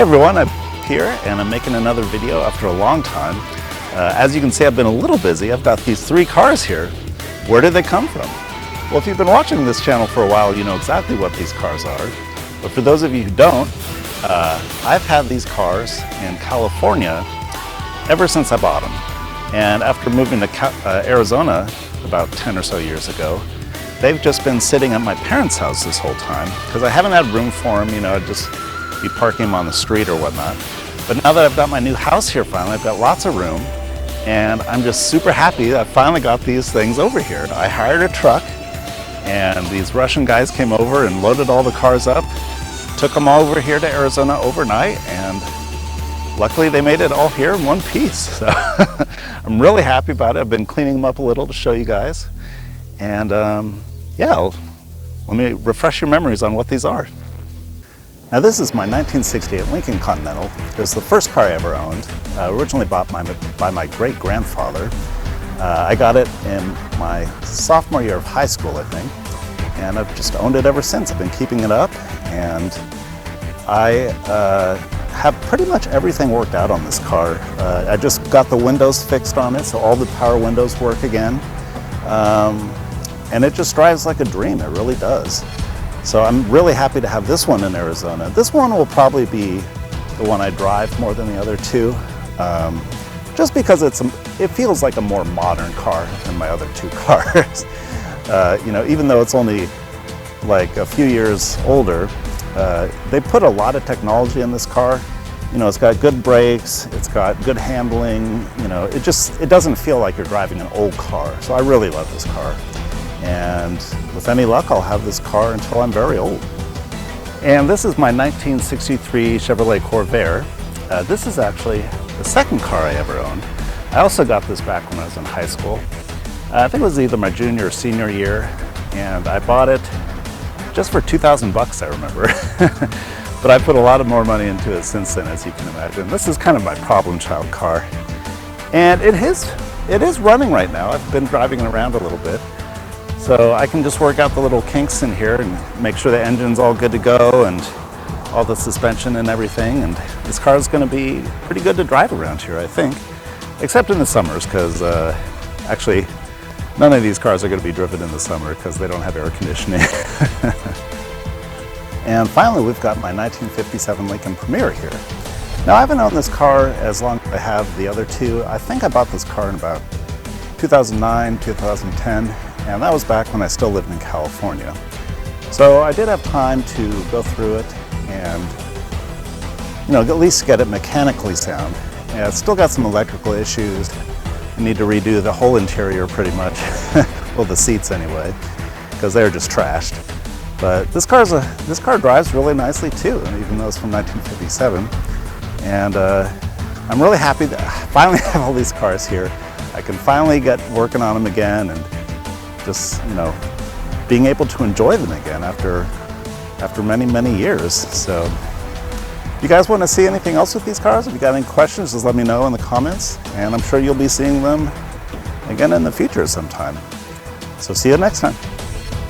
Hey everyone, I'm here and I'm making another video after a long time. As you can see, I've been a little busy. I've got these 3 cars here. Where did they come from? Well, if you've been watching this channel for a while, you know exactly what these cars are. But for those of you who don't, I've had these cars in California ever since I bought them. And after moving to Arizona about 10 or so years ago, they've just been sitting at my parents' house this whole time because I haven't had room for them, you know, I'd just be parking them on the street or whatnot. But now that I've got my new house here finally, I've got lots of room and I'm just super happy that I finally got these things over here. I hired a truck and these Russian guys came over and loaded all the cars up, took them all over here to Arizona overnight, and luckily they made it all here in one piece. So I'm really happy about it. I've been cleaning them up a little to show you guys. And yeah, let me refresh your memories on what these are. Now this is my 1968 Lincoln Continental. It was the first car I ever owned, originally bought by my great-grandfather. I got it in my sophomore year of high school, I think, and I've just owned it ever since. I've been keeping it up, and I have pretty much everything worked out on this car. I just got the windows fixed on it, so all the power windows work again. And it just drives like a dream, it really does. So I'm really happy to have this one in Arizona. This one will probably be the one I drive more than the other two, just because it feels like a more modern car than my other 2 cars. You know, even though it's only like a few years older, they put a lot of technology in this car. You know, it's got good brakes, it's got good handling, you know, it doesn't feel like you're driving an old car. So I really love this car. And with any luck, I'll have this car until I'm very old. And this is my 1963 Chevrolet Corvair. This is actually the second car I ever owned. I also got this back when I was in high school. I think it was either my junior or senior year, and I bought it just for 2,000 bucks, I remember. But I put a lot of more money into it since then, as you can imagine. This is kind of my problem child car. And it is running right now. I've been driving it around a little bit. So I can just work out the little kinks in here and make sure the engine's all good to go and all the suspension and everything. And this car is going to be pretty good to drive around here, I think. Except in the summers, because actually none of these cars are going to be driven in the summer because they don't have air conditioning. And finally, we've got my 1957 Lincoln Premier here. Now, I haven't owned this car as long as I have the other 2. I think I bought this car in about 2009, 2010, and that was back when I still lived in California. So I did have time to go through it and, you know, at least get it mechanically sound. Yeah, it's still got some electrical issues. I need to redo the whole interior pretty much. Well, the seats anyway, because they're just trashed. But this car drives really nicely too, and even though it's from 1957. And I'm really happy that I finally have all these cars here. I can finally get working on them again and just, you know, being able to enjoy them again after many, many years. So if you guys want to see anything else with these cars, if you got any questions, just let me know in the comments, and I'm sure you'll be seeing them again in the future sometime. So see you next time.